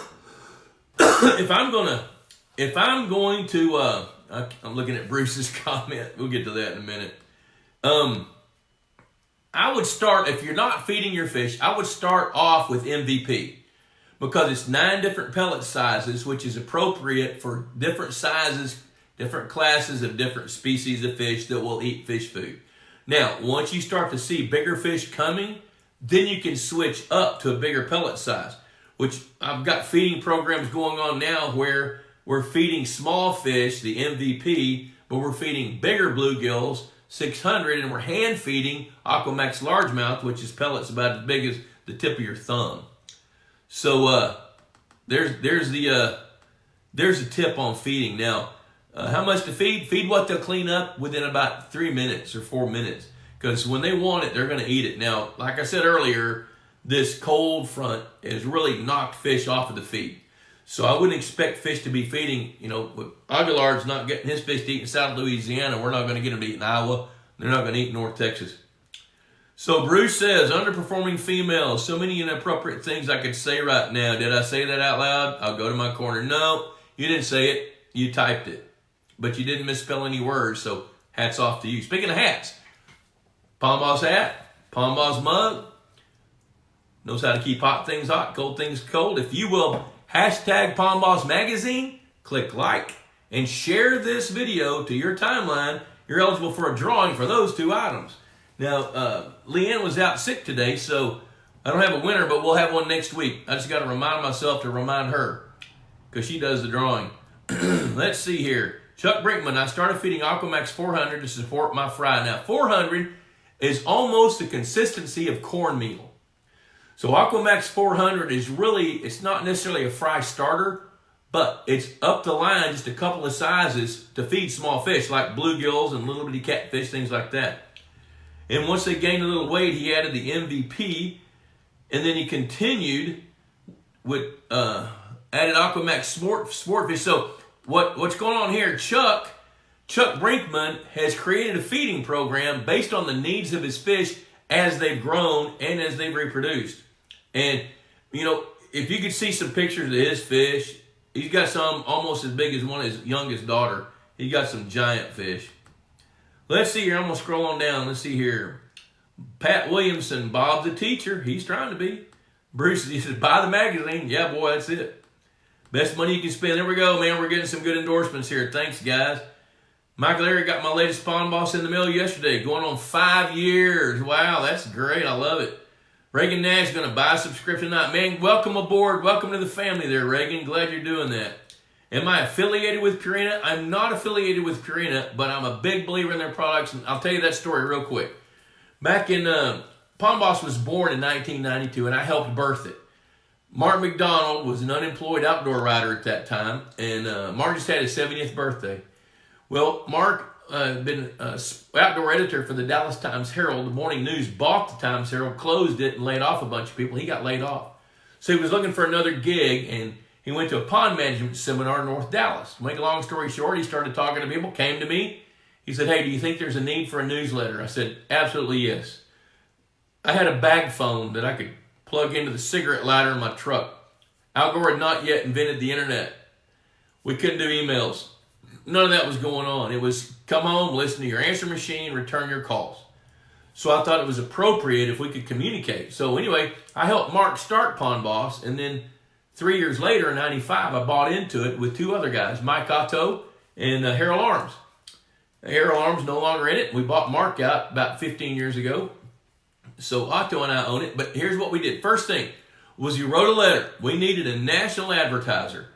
I'm looking at Bruce's comment. We'll get to that in a minute. I would start, if you're not feeding your fish, I would start off with MVP. Because it's 9 different pellet sizes, which is appropriate for different sizes, different classes of different species of fish that will eat fish food. Now, once you start to see bigger fish coming, then you can switch up to a bigger pellet size, which I've got feeding programs going on now where we're feeding small fish, the MVP, but we're feeding bigger bluegills, 600, and we're hand feeding Aquamax largemouth, which is pellets about as big as the tip of your thumb. So there's the tip on feeding. Now, how much to feed? Feed what they'll clean up within about 3 minutes or 4 minutes. Because when they want it, they're going to eat it. Now, like I said earlier, this cold front has really knocked fish off of the feed. So I wouldn't expect fish to be feeding, with Aguilar's not getting his fish to eat in South Louisiana. We're not going to get them to eat in Iowa. They're not going to eat in North Texas. So Bruce says, underperforming females. So many inappropriate things I could say right now. Did I say that out loud? I'll go to my corner. No, you didn't say it. You typed it. But you didn't misspell any words, so hats off to you. Speaking of hats, Pond Boss hat, Pond Boss mug, knows how to keep hot things hot, cold things cold. If you will hashtag Pond Boss Magazine, click like, and share this video to your timeline, you're eligible for a drawing for those 2 items. Now, Leanne was out sick today, so I don't have a winner, but we'll have one next week. I just got to remind myself to remind her because she does the drawing. Let's see here. Chuck Brinkman, I started feeding Aquamax 400 to support my fry. Now, 400 is almost the consistency of cornmeal. So Aquamax 400 is really, it's not necessarily a fry starter, but it's up the line just a couple of sizes to feed small fish like bluegills and little bitty catfish, things like that. And once they gained a little weight, he added the MVP, and then he continued with added Aquamax sport fish. So what's going on here? Chuck Brinkman has created a feeding program based on the needs of his fish as they've grown and as they've reproduced. And, if you could see some pictures of his fish, he's got some almost as big as one of his youngest daughter. He got some giant fish. Let's see here. I'm going to scroll on down. Let's see here. Pat Williamson, Bob the teacher. He's trying to be. Bruce, he says, buy the magazine. Yeah, boy, that's it. Best money you can spend. There we go, man. We're getting some good endorsements here. Thanks, guys. Michael Larry got my latest Pond Boss in the mail yesterday. Going on 5 years. Wow, that's great. I love it. Reagan Nash going to buy a subscription tonight. Man, welcome aboard. Welcome to the family there, Reagan. Glad you're doing that. Am I affiliated with Purina? I'm not affiliated with Purina, but I'm a big believer in their products. And I'll tell you that story real quick. Back in, Pond Boss was born in 1992, and I helped birth it. Mark McDonald was an unemployed outdoor writer at that time, and Mark just had his 70th birthday. Well, Mark had been an outdoor editor for the Dallas Times-Herald. The Morning News bought the Times-Herald, closed it, and laid off a bunch of people. He got laid off. So he was looking for another gig, and he went to a pond management seminar in North Dallas. To make a long story short, he started talking to people, came to me. He said, hey, do you think there's a need for a newsletter? I said, absolutely yes. I had a bag phone that I could plug into the cigarette lighter in my truck. Al Gore had not yet invented the internet. We couldn't do emails. None of that was going on. It was come home, listen to your answer machine, return your calls. So I thought it was appropriate if we could communicate. So anyway, I helped Mark start Pond Boss, and then 3 years later, in 95, I bought into it with 2 other guys, Mike Otto and Harold Arms. Harold Arms no longer in it. We bought Mark out about 15 years ago. So Otto and I own it. But here's what we did. First thing was you wrote a letter. We needed a national advertiser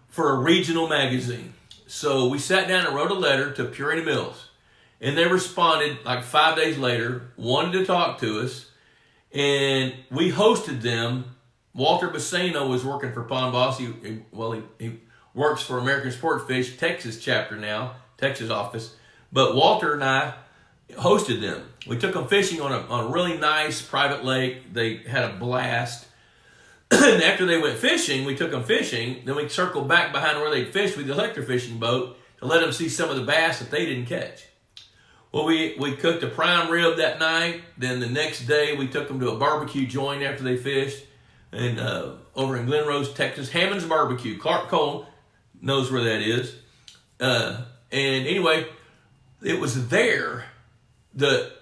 for a regional magazine. So we sat down and wrote a letter to Purina Mills. And they responded like 5 days later, wanted to talk to us. And we hosted them. Walter Bassano was working for Pond Boss. He works for American Sportfish, Texas chapter now, Texas office. But Walter and I hosted them. We took them fishing on a really nice private lake. They had a blast. And after they went fishing, we took them fishing. Then we circled back behind where they fished with the electrofishing boat to let them see some of the bass that they didn't catch. Well, we cooked a prime rib that night. Then the next day, we took them to a barbecue joint after they fished. And over in Glen Rose, Texas, Hammond's Barbecue. Clark Cole knows where that is. And anyway, it was there that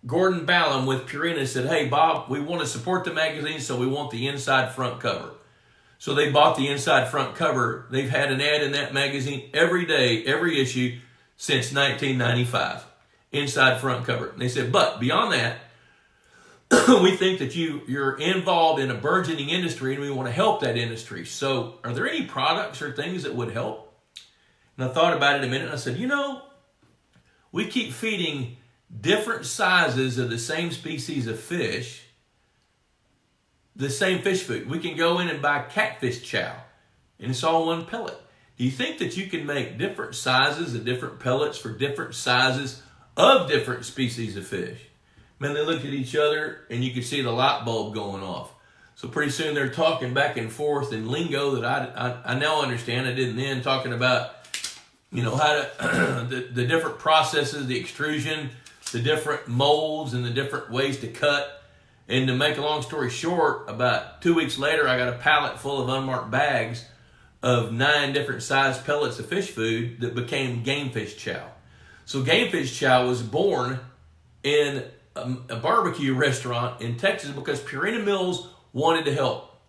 Gordon Ballum with Purina said, hey, Bob, we want to support the magazine, so we want the inside front cover. So they bought the inside front cover. They've had an ad in that magazine every day, every issue since 1995. Inside front cover. And they said, but beyond that, we think that you're involved in a burgeoning industry and we want to help that industry. So are there any products or things that would help? And I thought about it a minute, and I said, we keep feeding different sizes of the same species of fish the same fish food. We can go in and buy catfish chow, and it's all one pellet. Do you think that you can make different sizes of different pellets for different sizes of different species of fish? Man, they looked at each other, and you could see the light bulb going off. So pretty soon they're talking back and forth in lingo that I now understand. I didn't then, talking about, how to the different processes, the extrusion, the different molds, and the different ways to cut. And to make a long story short, about 2 weeks later, I got a pallet full of unmarked bags of 9 different size pellets of fish food that became game fish chow. So game fish chow was born in a barbecue restaurant in Texas because Purina Mills wanted to help.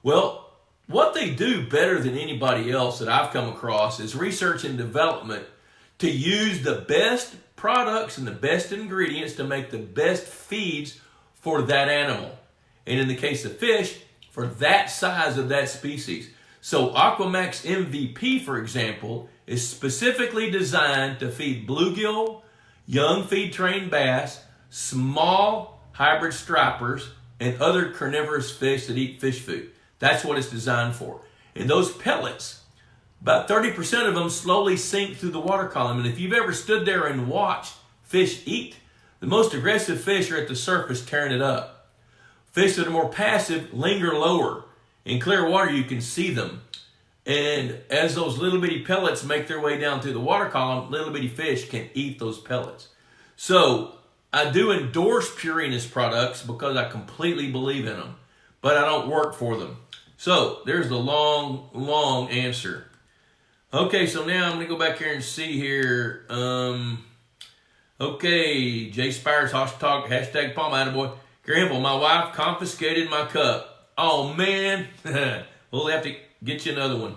Well, what they do better than anybody else that I've come across is research and development to use the best products and the best ingredients to make the best feeds for that animal. And in the case of fish, for that size of that species. So Aquamax MVP, for example, is specifically designed to feed bluegill, young feed-trained bass, small hybrid stripers, and other carnivorous fish that eat fish food. That's what it's designed for. And those pellets, about 30% of them slowly sink through the water column. And if you've ever stood there and watched fish eat, the most aggressive fish are at the surface tearing it up. Fish that are more passive linger lower. In clear water, you can see them. And as those little bitty pellets make their way down through the water column, little bitty fish can eat those pellets. So I do endorse Purina's products because I completely believe in them, but I don't work for them. So there's the long answer. Okay, so now I'm going to go back here and see here. Okay, Jay Spires, hashtag Palm Attaboy. Grandpa, my wife confiscated my cup. Oh, man. We'll have to get you another one.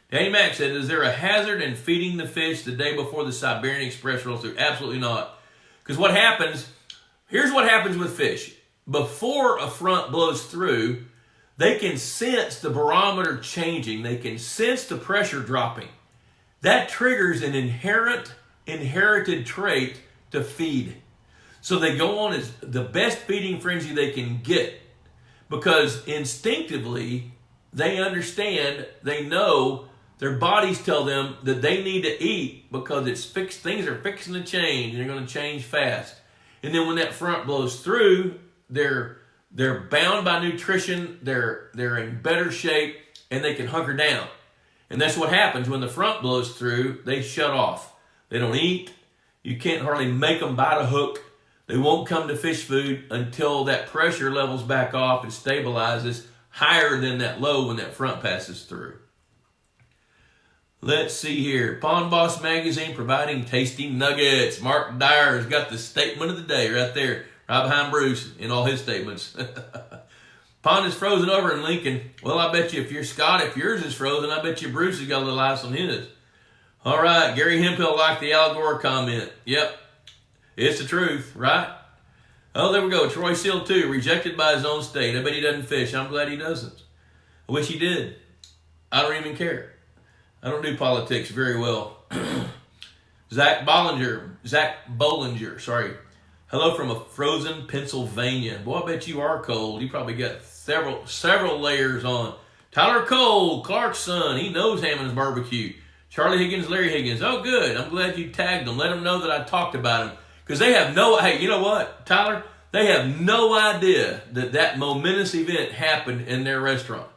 Danny Mac said, is there a hazard in feeding the fish the day before the Siberian Express rolls through? Absolutely not. Because here's what happens with fish. Before a front blows through, they can sense the barometer changing. They can sense the pressure dropping. That triggers an inherited trait to feed. So they go on as the best feeding frenzy they can get because instinctively they understand, they know, their bodies tell them that they need to eat because things are fixing to change and they're going to change fast. And then when that front blows through, they're bound by nutrition, they're in better shape, and they can hunker down. And that's what happens when the front blows through. They shut off. They don't eat. You can't hardly make them bite a hook. They won't come to fish food until that pressure levels back off and stabilizes higher than that low when that front passes through. Let's see here. Pond Boss Magazine providing tasty nuggets. Mark Dyer's got the statement of the day right there, right behind Bruce in all his statements. Pond is frozen over in Lincoln. Well, I bet you if you're Scott, if yours is frozen, I bet you Bruce has got a little ice on his. All right, Gary Hemphill liked the Al Gore comment. Yep, it's the truth, right? Oh, there we go. Troy Seal, too, rejected by his own state. I bet he doesn't fish. I'm glad he doesn't. I wish he did. I don't even care. I don't do politics very well. Zach Bollinger, sorry. Hello from a frozen Pennsylvania. Boy, I bet you are cold. You probably got several layers on. Tyler Cole, Clark's son. He knows Hammond's Barbecue. Charlie Higgins, Larry Higgins. Oh, good. I'm glad you tagged them. Let them know that I talked about them. Because they have hey, you know what, Tyler? They have no idea that momentous event happened in their restaurant.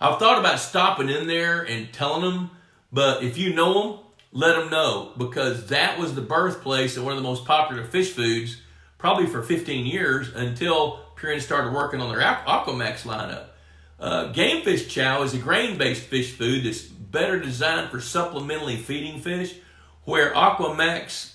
I've thought about stopping in there and telling them, but if you know them, let them know. Because that was the birthplace of one of the most popular fish foods, probably for 15 years, until Purina started working on their Aquamax lineup. Game fish chow is a grain-based fish food that's better designed for supplementally feeding fish, where Aquamax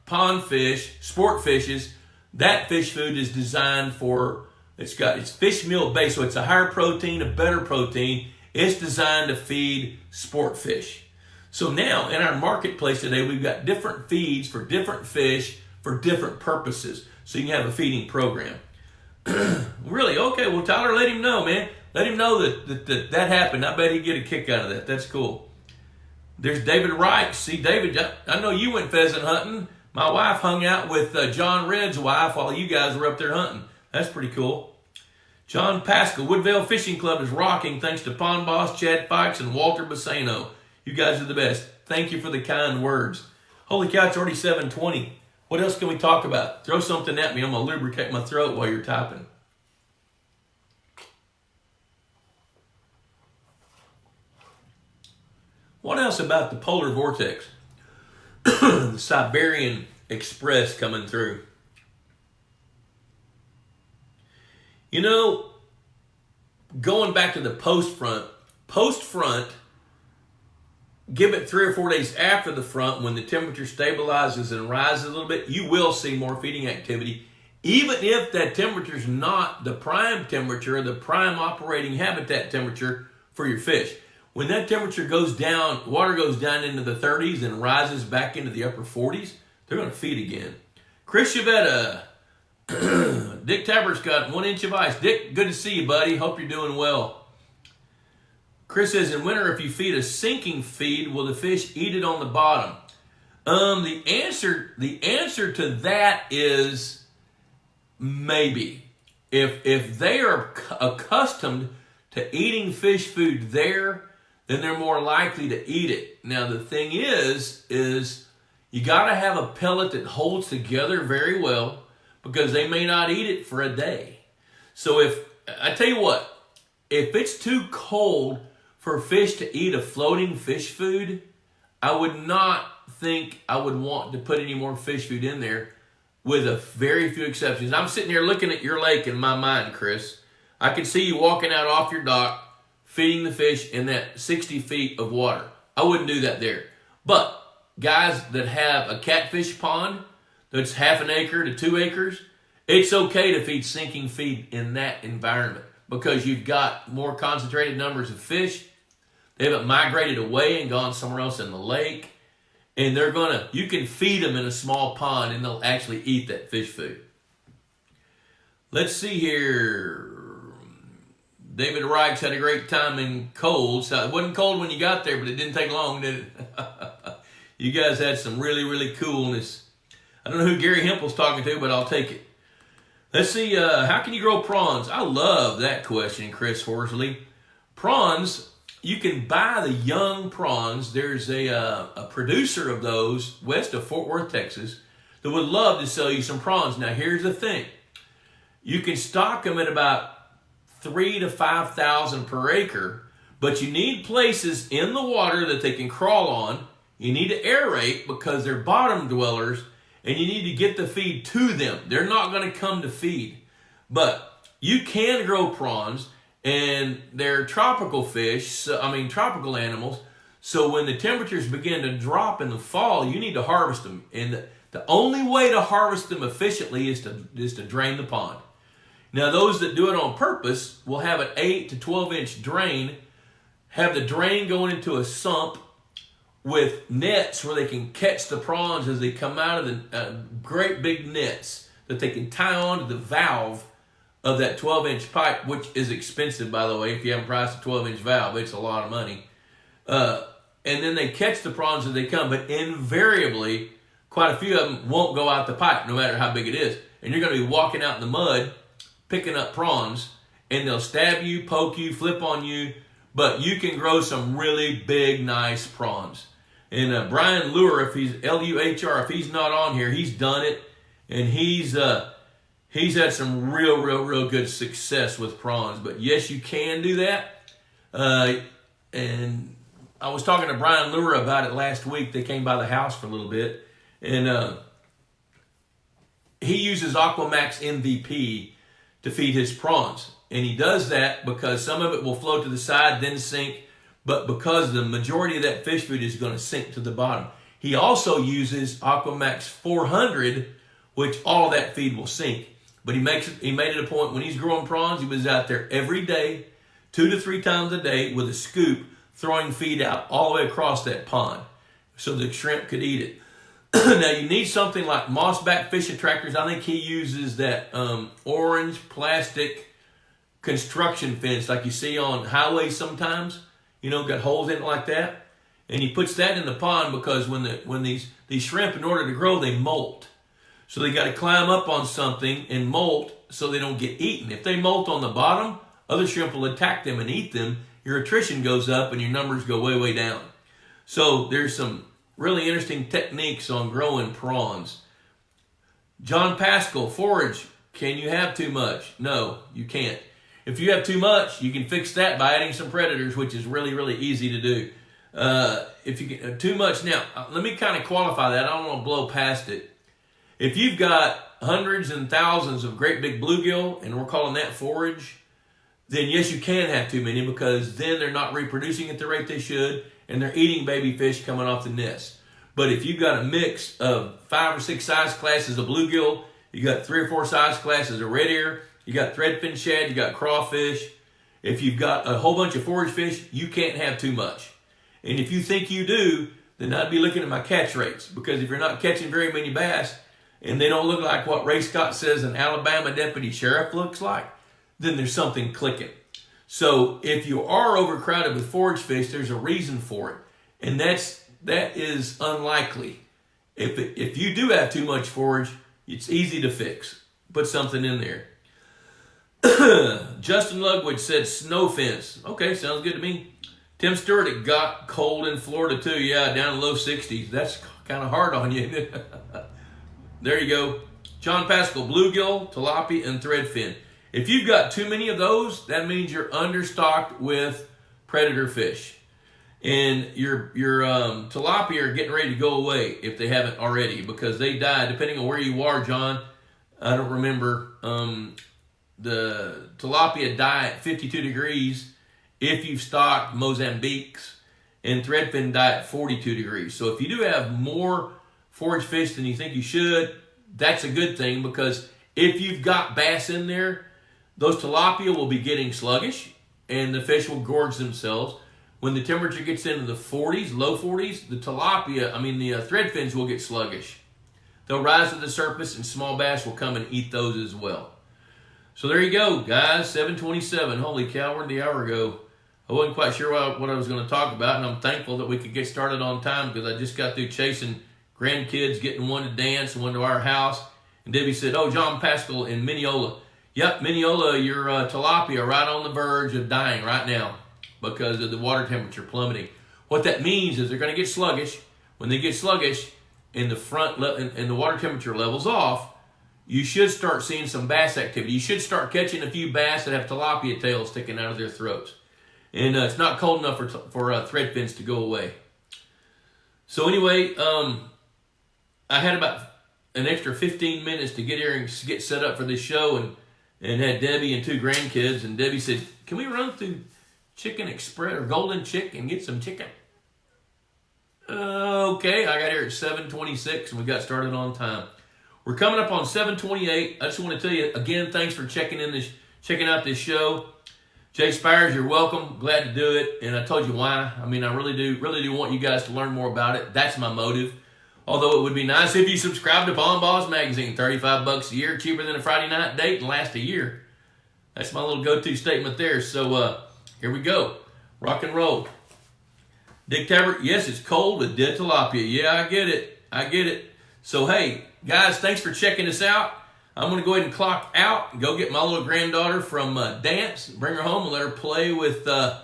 pond fish, sport fishes, that fish food is designed for, it's fish meal based, so it's a higher protein, a better protein. It's designed to feed sport fish. So now in our marketplace today, we've got different feeds for different fish for different purposes. So you can have a feeding program. Really? Okay, well, Tyler, let him know, man. Let him know that happened. I bet he'd get a kick out of that. That's cool. There's David Wright. See, David, I know you went pheasant hunting. My wife hung out with John Red's wife while you guys were up there hunting. That's pretty cool. John Pascal, Woodvale Fishing Club is rocking thanks to Pond Boss, Chad Fikes, and Walter Bassano. You guys are the best. Thank you for the kind words. Holy cow, it's already 7:20. What else can we talk about? Throw something at me. I'm going to lubricate my throat while you're typing. What else about the polar vortex? The Siberian Express coming through. You know, going back to the post front, give it 3 or 4 days after the front when the temperature stabilizes and rises a little bit, you will see more feeding activity, even if that temperature is not the prime temperature, the prime operating habitat temperature for your fish. When that temperature goes down, water goes down into the 30s and rises back into the upper 40s, they're going to feed again. Chris Chavetta, Dick Tabert's got 1 inch of ice. Dick, good to see you, buddy. Hope you're doing well. Chris says, in winter, if you feed a sinking feed, will the fish eat it on the bottom? The answer to that is maybe. If they are accustomed to eating fish food there, then they're more likely to eat it. Now, the thing is you got to have a pellet that holds together very well because they may not eat it for a day. So I tell you what, if it's too cold for fish to eat a floating fish food, I would not think I would want to put any more fish food in there, with a very few exceptions. I'm sitting here looking at your lake in my mind, Chris. I can see you walking out off your dock, feeding the fish in that 60 feet of water. I wouldn't do that there. But guys that have a catfish pond that's 1/2 acre to 2 acres, it's okay to feed sinking feed in that environment because you've got more concentrated numbers of fish. They haven't migrated away and gone somewhere else in the lake. And you can feed them in a small pond and they'll actually eat that fish food. Let's see here. David Reichs had a great time in cold. So it wasn't cold when you got there, but it didn't take long, did it? You guys had some really, really coolness. I don't know who Gary Hempel's talking to, but I'll take it. Let's see, how can you grow prawns? I love that question, Chris Horsley. Prawns, you can buy the young prawns. There's a producer of those west of Fort Worth, Texas, that would love to sell you some prawns. Now, here's the thing. You can stock them at about 3,000 to 5,000 per acre, but you need places in the water that they can crawl on. You need to aerate because they're bottom dwellers, and you need to get the feed to them. They're not going to come to feed. But you can grow prawns, and they're tropical fish, tropical animals. So when the temperatures begin to drop in the fall, you need to harvest them. And the only way to harvest them efficiently is to drain the pond. Now, those that do it on purpose will have an 8 to 12 inch drain, have the drain going into a sump with nets where they can catch the prawns as they come out of the great big nets that they can tie onto the valve of that 12 inch pipe, which is expensive, by the way. If you haven't priced a 12 inch valve, it's a lot of money. And then they catch the prawns as they come, but invariably, quite a few of them won't go out the pipe, no matter how big it is. And you're going to be walking out in the mud, picking up prawns, and they'll stab you, poke you, flip on you, but you can grow some really big, nice prawns. And Brian Luhr, if he's Luhr, if he's not on here, he's done it, and he's had some real good success with prawns. But yes, you can do that. And I was talking to Brian Luhr about it last week. They came by the house for a little bit, and he uses Aquamax MVP to feed his prawns. And he does that because some of it will float to the side, then sink, but because the majority of that fish food is going to sink to the bottom. He also uses Aquamax 400, which all that feed will sink. But he made it a point when he's growing prawns, he was out there every day, 2 to 3 times a day with a scoop, throwing feed out all the way across that pond so the shrimp could eat it. Now, you need something like mossback fish attractors. I think he uses that orange plastic construction fence like you see on highways sometimes. Got holes in it like that. And he puts that in the pond because when these shrimp, in order to grow, they molt. So they got to climb up on something and molt so they don't get eaten. If they molt on the bottom, other shrimp will attack them and eat them. Your attrition goes up and your numbers go way, way down. So there's some really interesting techniques on growing prawns. John Pascal, forage. Can you have too much? No, you can't. If you have too much, you can fix that by adding some predators, which is really, really easy to do. If you get too much, now let me kind of qualify that. I don't want to blow past it. If you've got hundreds and thousands of great big bluegill, and we're calling that forage, then yes, you can have too many because then they're not reproducing at the rate they should, and they're eating baby fish coming off the nest. But if you've got a mix of 5 or 6 size classes of bluegill, you got 3 or 4 size classes of red ear, you got threadfin shad, you got crawfish. If you've got a whole bunch of forage fish, you can't have too much. And if you think you do, then I'd be looking at my catch rates. Because if you're not catching very many bass, and they don't look like what Ray Scott says an Alabama deputy sheriff looks like, then there's something clicking. So if you are overcrowded with forage fish, there's a reason for it. And that is unlikely. If you do have too much forage, it's easy to fix. Put something in there. Justin Lugwood said snow fence. Okay, sounds good to me. Tim Stewart, it got cold in Florida too. Yeah, down in low 60s. That's kind of hard on you. There you go. John Pascal, bluegill, tilapia, and threadfin. If you've got too many of those, that means you're understocked with predator fish. And your tilapia are getting ready to go away if they haven't already because they die, depending on where you are, John. I don't remember. The tilapia die at 52 degrees if you've stocked Mozambiques, and threadfin die at 42 degrees. So if you do have more forage fish than you think you should, that's a good thing because if you've got bass in there, those tilapia will be getting sluggish and the fish will gorge themselves. When the temperature gets into the 40s, low 40s, the threadfins will get sluggish. They'll rise to the surface and small bass will come and eat those as well. So there you go, guys, 7:27. Holy cow, where'd the hour go? I wasn't quite sure what I was going to talk about, and I'm thankful that we could get started on time because I just got through chasing grandkids, getting one to dance and one to our house. And Debbie said, oh, John Pascal in Mineola. Yep, Mineola, your tilapia are right on the verge of dying right now because of the water temperature plummeting. What that means is they're going to get sluggish. When they get sluggish and the water temperature levels off, you should start seeing some bass activity. You should start catching a few bass that have tilapia tails sticking out of their throats. And it's not cold enough for threadfins to go away. So anyway, I had about an extra 15 minutes to get here and get set up for this show and had Debbie and 2 grandkids. And Debbie said, can we run through Chicken Express or Golden Chick and get some chicken? Okay, I got here at 7:26 and we got started on time. We're coming up on 7:28. I just want to tell you again, thanks for checking out this show. Jay Spires, you're welcome. Glad to do it. And I told you why. I mean, I really do want you guys to learn more about it. That's my motive. Although it would be nice if you subscribe to Pond Boss Magazine. $35 a year, cheaper than a Friday night date and last a year. That's my little go-to statement there. So here we go. Rock and roll. Dick Tabbert, yes, it's cold with dead tilapia. Yeah, I get it. So, hey, guys, thanks for checking us out. I'm going to go ahead and clock out and go get my little granddaughter from dance, bring her home and let her play with the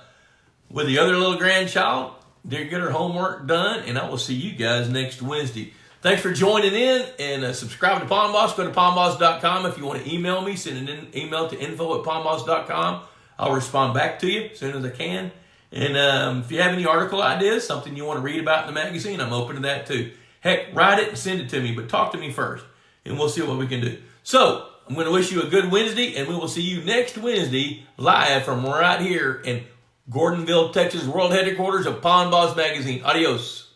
other little grandchild. Get her homework done, and I will see you guys next Wednesday. Thanks for joining in, and subscribe to Pond Boss. Go to pondboss.com if you want to email me. Send an email to info@pondboss.com. I'll respond back to you as soon as I can. And if you have any article ideas, something you want to read about in the magazine, I'm open to that too. Heck, write it and send it to me, but talk to me first, and we'll see what we can do. So, I'm going to wish you a good Wednesday, and we will see you next Wednesday live from right here in Gordonville, Texas, world headquarters of Pond Boss Magazine. Adios.